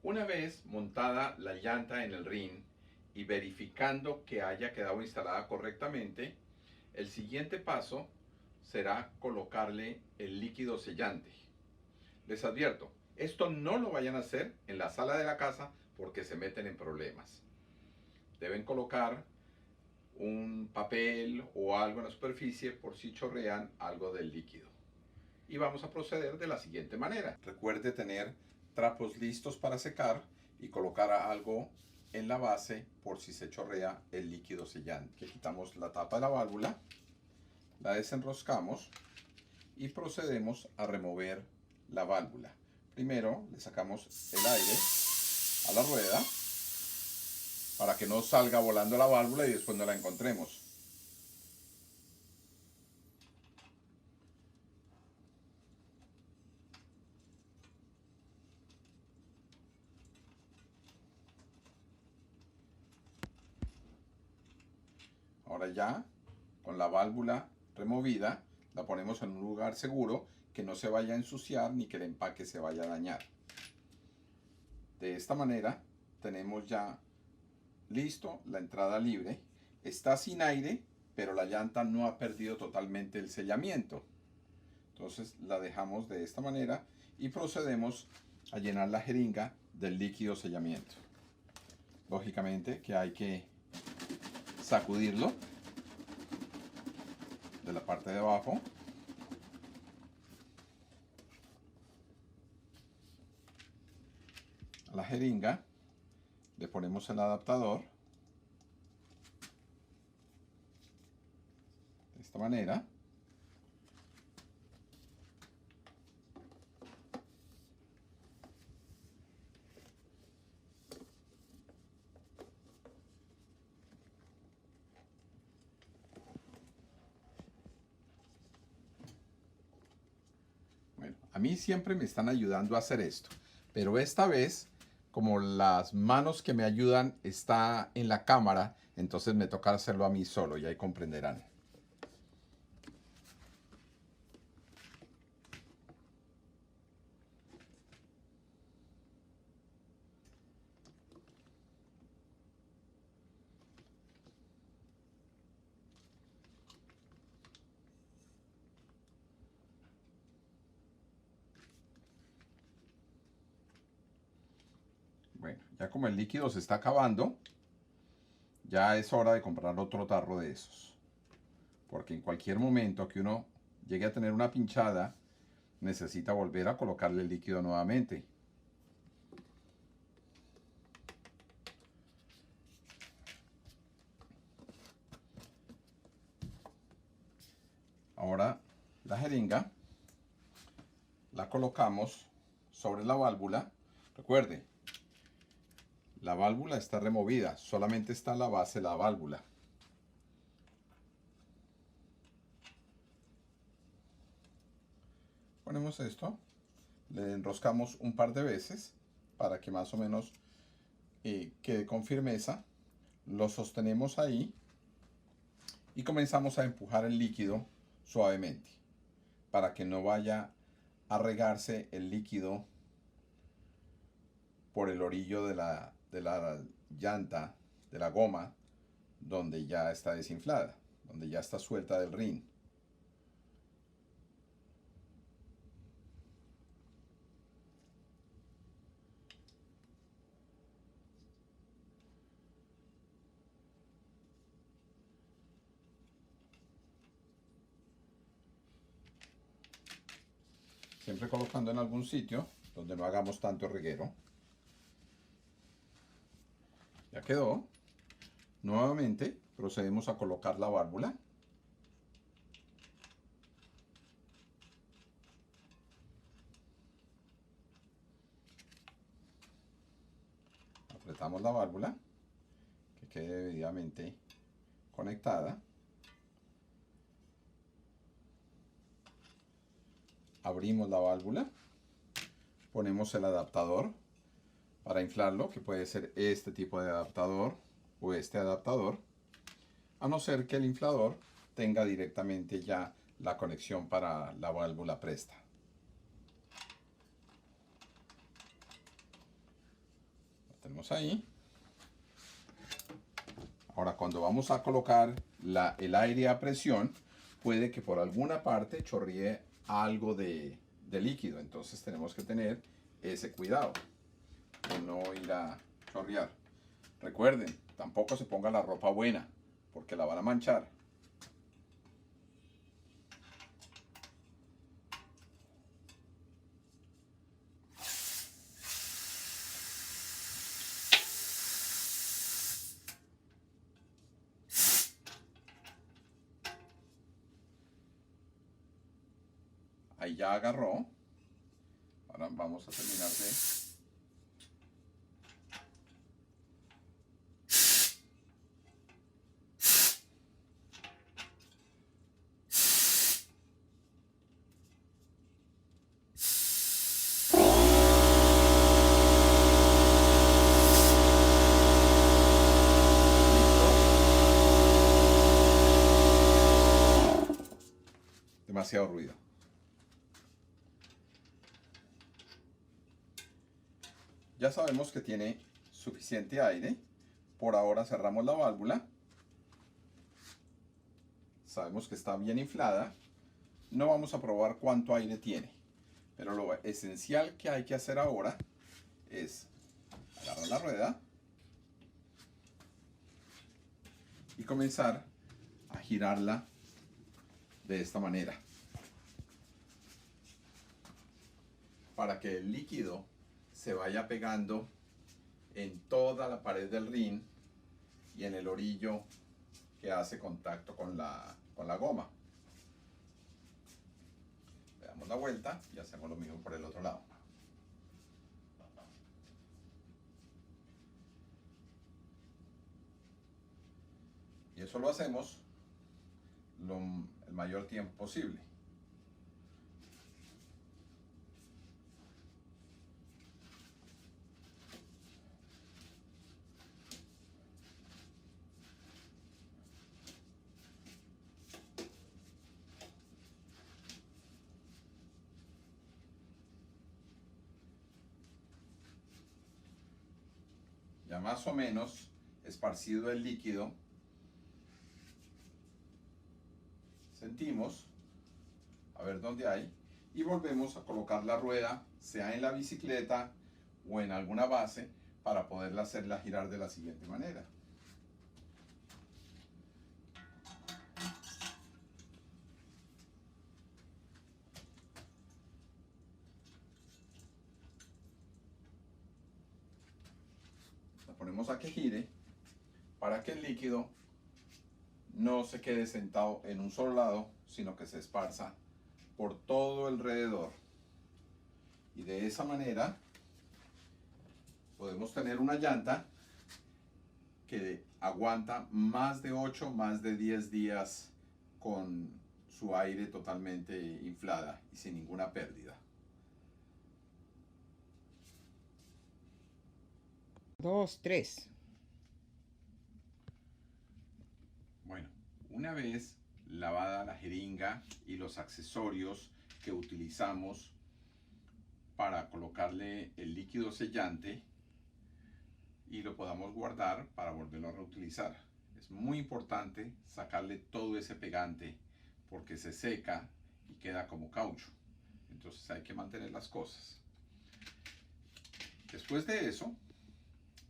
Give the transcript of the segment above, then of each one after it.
Una vez montada la llanta en el rin y verificando que haya quedado instalada correctamente, el siguiente paso será colocarle el líquido sellante. Les advierto, esto no lo vayan a hacer en la sala de la casa porque se meten en problemas. Deben colocar un papel o algo en la superficie por si chorrean algo del líquido. Y vamos a proceder de la siguiente manera. Recuerde tener trapos listos para secar y colocar algo en la base por si se chorrea el líquido sellante. Quitamos la tapa de la válvula, la desenroscamos y procedemos a remover la válvula. Primero le sacamos el aire a la rueda para que no salga volando la válvula y después no la encontremos. Ahora ya, con la válvula removida, la ponemos en un lugar seguro que no se vaya a ensuciar ni que el empaque se vaya a dañar. De esta manera tenemos ya listo la entrada libre. Está sin aire, pero la llanta no ha perdido totalmente el sellamiento. Entonces la dejamos de esta manera y procedemos a llenar la jeringa del líquido sellamiento. Lógicamente que hay que sacudirlo de la parte de abajo. A la jeringa le ponemos el adaptador de esta manera. Bueno, a mí siempre me están ayudando a hacer esto, pero esta vez, como las manos que me ayudan está en la cámara, entonces me toca hacerlo a mí solo y ahí comprenderán. Bueno, ya como el líquido se está acabando, ya es hora de comprar otro tarro de esos. Porque en cualquier momento que uno llegue a tener una pinchada, necesita volver a colocarle el líquido nuevamente. Ahora la jeringa la colocamos sobre la válvula. Recuerde, la válvula está removida, solamente está la base de la válvula. Ponemos esto, le enroscamos un par de veces para que más o menos quede con firmeza. Lo sostenemos ahí y comenzamos a empujar el líquido suavemente para que no vaya a regarse el líquido por el orillo de la llanta, de la goma, donde ya está desinflada, donde ya está suelta del rin. Siempre colocando en algún sitio donde no hagamos tanto reguero. Ya quedó. Nuevamente procedemos a colocar la válvula. Apretamos la válvula que quede debidamente conectada. Abrimos la válvula. Ponemos el adaptador para inflarlo, que puede ser este tipo de adaptador o este adaptador, a no ser que el inflador tenga directamente ya la conexión para la válvula presta. ponemos ahí. Ahora cuando vamos a colocar el aire a presión, puede que por alguna parte chorree algo de líquido. Entonces tenemos que tener ese cuidado de no ir a chorrear. Recuerden, tampoco se ponga la ropa buena porque la van a manchar. Ahí ya agarró. Ahora vamos a terminar de... Demasiado ruido. Ya sabemos que tiene suficiente aire. Por ahora cerramos la válvula. Sabemos que está bien inflada. No vamos a probar cuánto aire tiene. Pero lo esencial que hay que hacer ahora es agarrar la rueda y comenzar a girarla de esta manera, para que el líquido se vaya pegando en toda la pared del rin y en el orillo que hace contacto con la goma. Le damos la vuelta y hacemos lo mismo por el otro lado. Y eso lo hacemos el mayor tiempo posible. Ya más o menos esparcido el líquido, sentimos a ver dónde hay y volvemos a colocar la rueda, sea en la bicicleta o en alguna base, para poderla hacerla girar de la siguiente manera. La ponemos a que gire para que el líquido no se quede sentado en un solo lado, sino que se esparza por todo alrededor. Y de esa manera podemos tener una llanta que aguanta más de 8, más de 10 días con su aire totalmente inflada y sin ninguna pérdida. 2, 3. Bueno, una vez lavada la jeringa y los accesorios que utilizamos para colocarle el líquido sellante, y lo podamos guardar para volverlo a reutilizar. Es muy importante sacarle todo ese pegante porque se seca y queda como caucho. Entonces hay que mantener las cosas. Después de eso,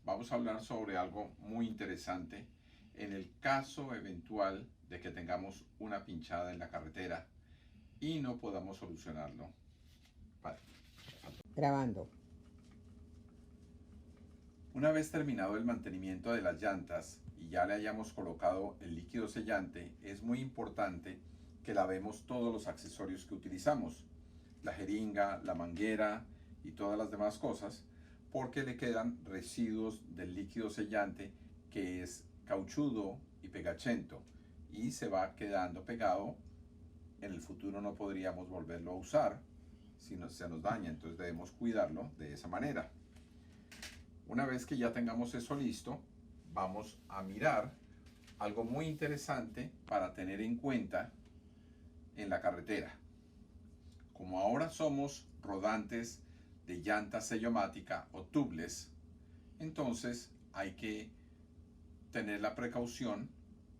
vamos a hablar sobre algo muy interesante en el caso eventual de que tengamos una pinchada en la carretera y no podamos solucionarlo. Vale. Grabando. Una vez terminado el mantenimiento de las llantas y ya le hayamos colocado el líquido sellante, es muy importante que lavemos todos los accesorios que utilizamos, la jeringa, la manguera y todas las demás cosas, porque le quedan residuos del líquido sellante que es cauchudo y pegachento y se va quedando pegado. En el futuro no podríamos volverlo a usar si se nos daña, entonces debemos cuidarlo de esa manera. Una vez que ya tengamos eso listo, vamos a mirar algo muy interesante para tener en cuenta en la carretera. Como ahora somos rodantes de llanta sellomática o tubeless, Entonces hay que tener la precaución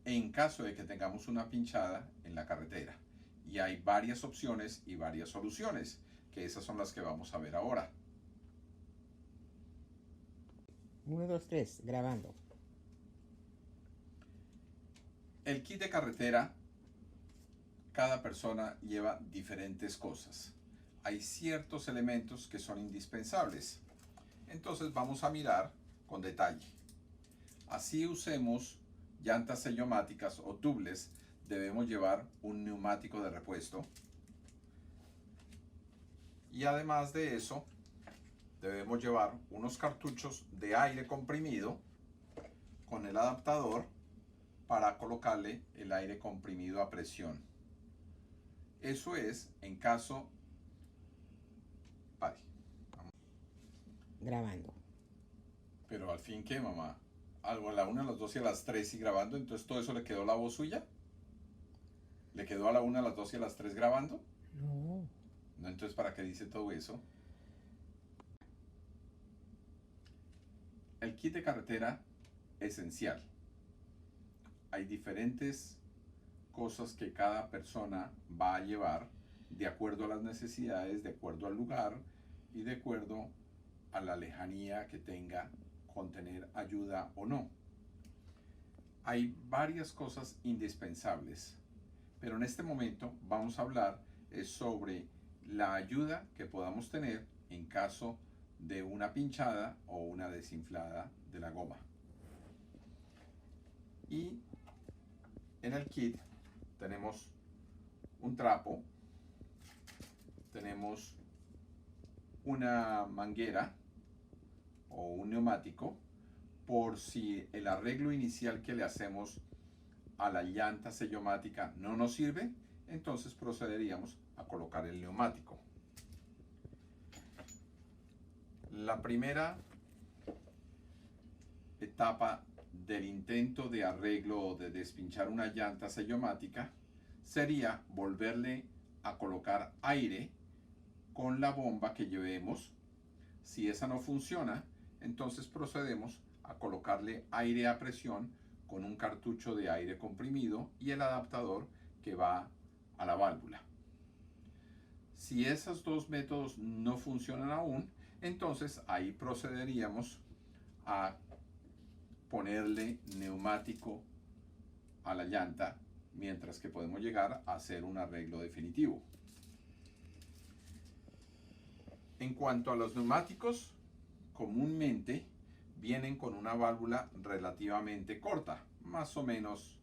en caso de que tengamos una pinchada en la carretera. Y hay varias opciones y varias soluciones, que esas son las que vamos a ver ahora. 1, 2, 3, grabando. El kit de carretera, cada persona lleva diferentes cosas. Hay ciertos elementos que son indispensables. Entonces vamos a mirar con detalle. Así usemos llantas sellomáticas o tubeless, debemos llevar un neumático de repuesto. Y además de eso, debemos llevar unos cartuchos de aire comprimido con el adaptador para colocarle el aire comprimido a presión. Eso es en caso... Pare. Grabando. Pero al fin, ¿qué, mamá? Algo a la 1, a las 2 y a las 3 y grabando, entonces todo eso le quedó la voz suya. ¿Le quedó a la 1, a las 2 y a las 3 grabando? No. No, entonces ¿para qué dice todo eso? El kit de carretera, esencial. Hay diferentes cosas que cada persona va a llevar de acuerdo a las necesidades, de acuerdo al lugar y de acuerdo a la lejanía que tenga con tener ayuda o no. Hay varias cosas indispensables, pero en este momento vamos a hablar sobre la ayuda que podamos tener en caso de una pinchada o una desinflada de la goma. Y en el kit tenemos un trapo, tenemos una manguera o un neumático por si el arreglo inicial que le hacemos a la llanta sellomática no nos sirve, entonces procederíamos a colocar el neumático. La primera etapa del intento de arreglo o de despinchar una llanta sellomática sería volverle a colocar aire con la bomba que llevemos. Si esa no funciona, entonces procedemos a colocarle aire a presión con un cartucho de aire comprimido y el adaptador que va a la válvula. Si esos dos métodos no funcionan aún, entonces ahí procederíamos a ponerle neumático a la llanta, mientras que podemos llegar a hacer un arreglo definitivo. En cuanto a los neumáticos, comúnmente vienen con una válvula relativamente corta, más o menos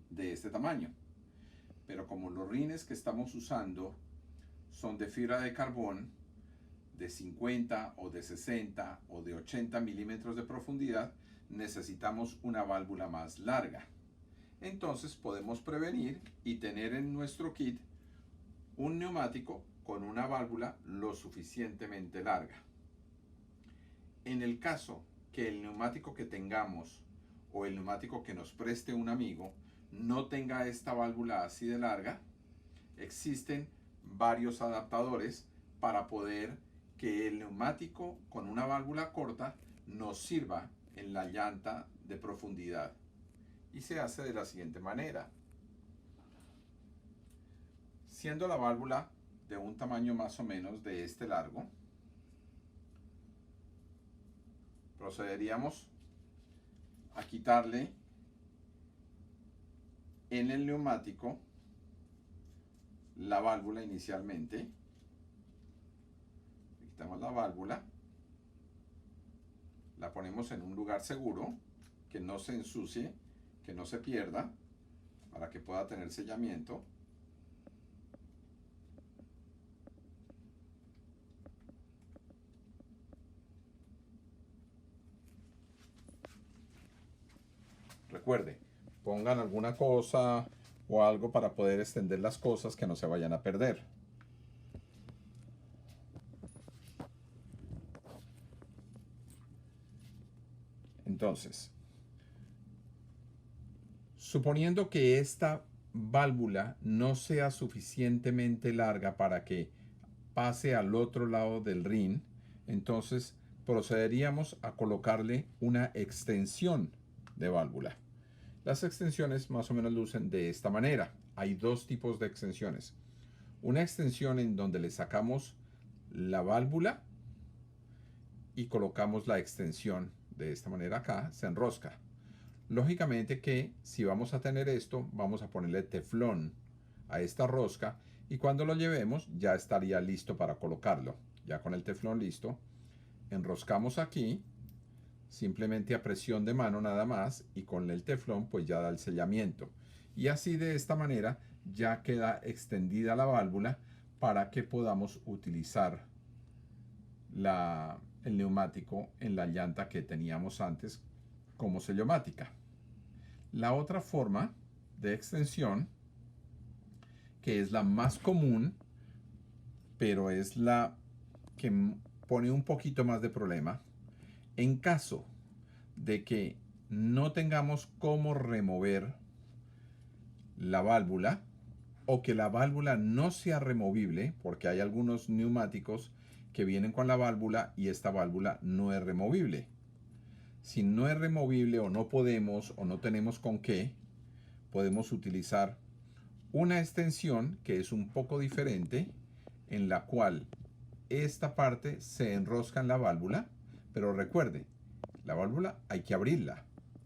de este tamaño. Pero como los rines que estamos usando son de fibra de carbón de 50 o de 60 o de 80 milímetros de profundidad, necesitamos una válvula más larga. Entonces podemos prevenir y tener en nuestro kit un neumático con una válvula lo suficientemente larga. En el caso que el neumático que tengamos o el neumático que nos preste un amigo no tenga esta válvula así de larga, existen varios adaptadores para poder que el neumático con una válvula corta nos sirva en la llanta de profundidad. Y se hace de la siguiente manera. Siendo la válvula de un tamaño más o menos de este largo, procederíamos a quitarle en el neumático la válvula inicialmente. Quitamos la válvula, la ponemos en un lugar seguro, que no se ensucie, que no se pierda, para que pueda tener sellamiento. Recuerde, pongan alguna cosa o algo para poder extender las cosas que no se vayan a perder. Entonces, suponiendo que esta válvula no sea suficientemente larga para que pase al otro lado del rin, entonces procederíamos a colocarle una extensión de válvula. Las extensiones más o menos lucen de esta manera. Hay dos tipos de extensiones. Una extensión en donde le sacamos la válvula y colocamos la extensión de esta manera acá, se enrosca. Lógicamente que si vamos a tener esto, vamos a ponerle teflón a esta rosca y cuando lo llevemos ya estaría listo para colocarlo. Ya con el teflón listo, enroscamos aquí, simplemente a presión de mano nada más, y con el teflón pues ya da el sellamiento. Y así de esta manera ya queda extendida la válvula para que podamos utilizar el neumático en la llanta que teníamos antes como sellomática. La otra forma de extensión, que es la más común, pero es la que pone un poquito más de problema, en caso de que no tengamos cómo remover la válvula o que la válvula no sea removible, porque hay algunos neumáticos que vienen con la válvula y esta válvula no es removible. Si no es removible o no podemos o no tenemos con qué, podemos utilizar una extensión que es un poco diferente, en la cual esta parte se enrosca en la válvula, pero recuerde, la válvula hay que abrirla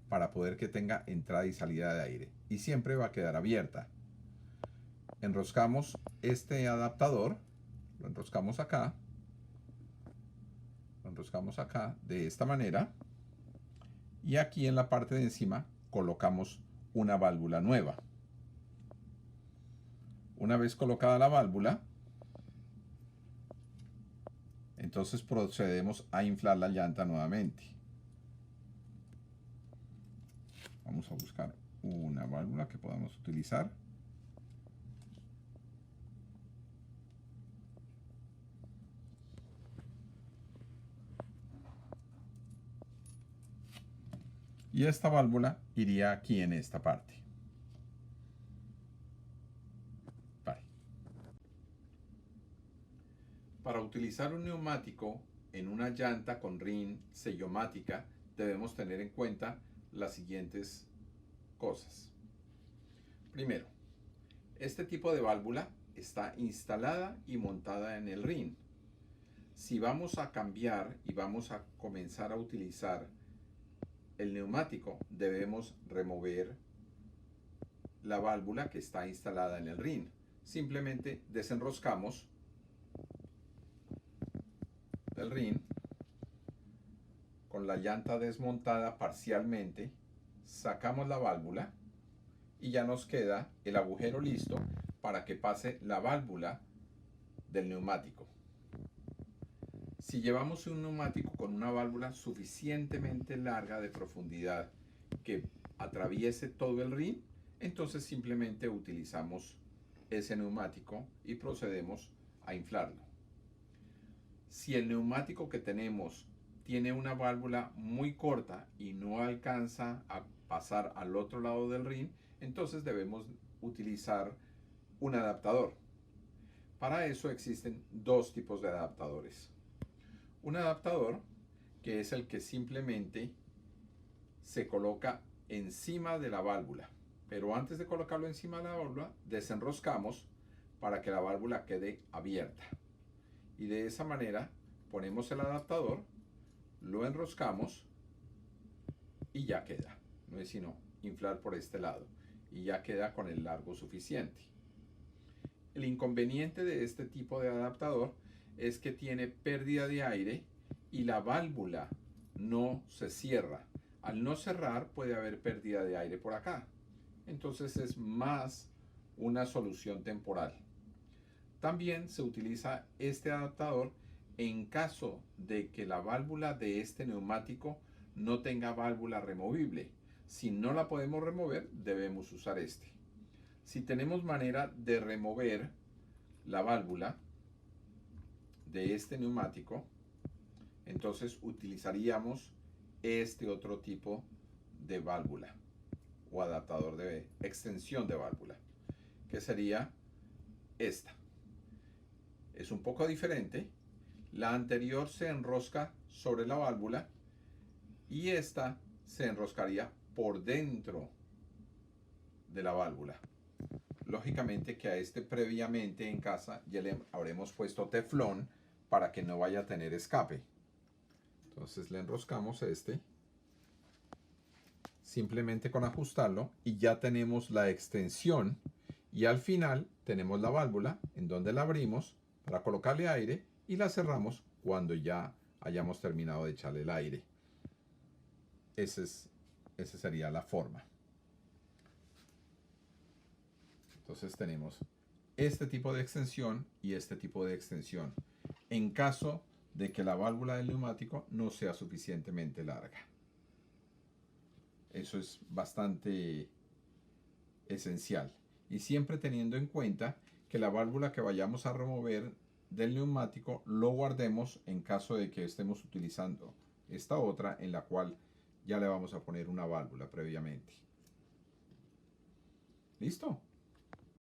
para poder que tenga entrada y salida de aire y siempre va a quedar abierta. Enroscamos este adaptador, lo enroscamos acá de esta manera y aquí en la parte de encima colocamos una válvula nueva. Una vez colocada la válvula, entonces procedemos a inflar la llanta nuevamente. Vamos a buscar una válvula que podamos utilizar. Y esta válvula iría aquí en esta parte. Vale. Para utilizar un neumático en una llanta con rin sellomática, debemos tener en cuenta las siguientes cosas. Primero, este tipo de válvula está instalada y montada en el rin. Si vamos a cambiar y vamos a comenzar a utilizar el neumático, debemos remover la válvula que está instalada en el rin. Simplemente desenroscamos el rin con la llanta desmontada parcialmente, sacamos la válvula y ya nos queda el agujero listo para que pase la válvula del neumático. Si llevamos un neumático con una válvula suficientemente larga de profundidad que atraviese todo el rin, entonces simplemente utilizamos ese neumático y procedemos a inflarlo. Si el neumático que tenemos tiene una válvula muy corta y no alcanza a pasar al otro lado del rin, entonces debemos utilizar un adaptador. Para eso existen dos tipos de adaptadores. Un adaptador que es el que simplemente se coloca encima de la válvula, pero antes de colocarlo encima de la válvula desenroscamos para que la válvula quede abierta y de esa manera ponemos el adaptador, lo enroscamos y ya queda. No es sino inflar por este lado y ya queda con el largo suficiente. El inconveniente de este tipo de adaptador es que tiene pérdida de aire y la válvula no se cierra. Al no cerrar puede haber pérdida de aire por acá. Entonces es más una solución temporal. También se utiliza este adaptador en caso de que la válvula de este neumático no tenga válvula removible. Si no la podemos remover, debemos usar este. Si tenemos manera de remover la válvula de este neumático, entonces utilizaríamos este otro tipo de válvula o adaptador de extensión de válvula, que sería esta. Es un poco diferente. La anterior se enrosca sobre la válvula y esta se enroscaría por dentro de la válvula. Lógicamente que a este previamente en casa ya le habremos puesto teflón para que no vaya a tener escape. Entonces le enroscamos este, simplemente con ajustarlo, y ya tenemos la extensión, y al final tenemos la válvula en donde la abrimos para colocarle aire y la cerramos cuando ya hayamos terminado de echarle el aire. Esa sería la forma. Entonces tenemos este tipo de extensión y este tipo de extensión, en caso de que la válvula del neumático no sea suficientemente larga. Eso es bastante esencial. Y siempre teniendo en cuenta que la válvula que vayamos a remover del neumático lo guardemos en caso de que estemos utilizando esta otra, en la cual ya le vamos a poner una válvula previamente. ¿Listo?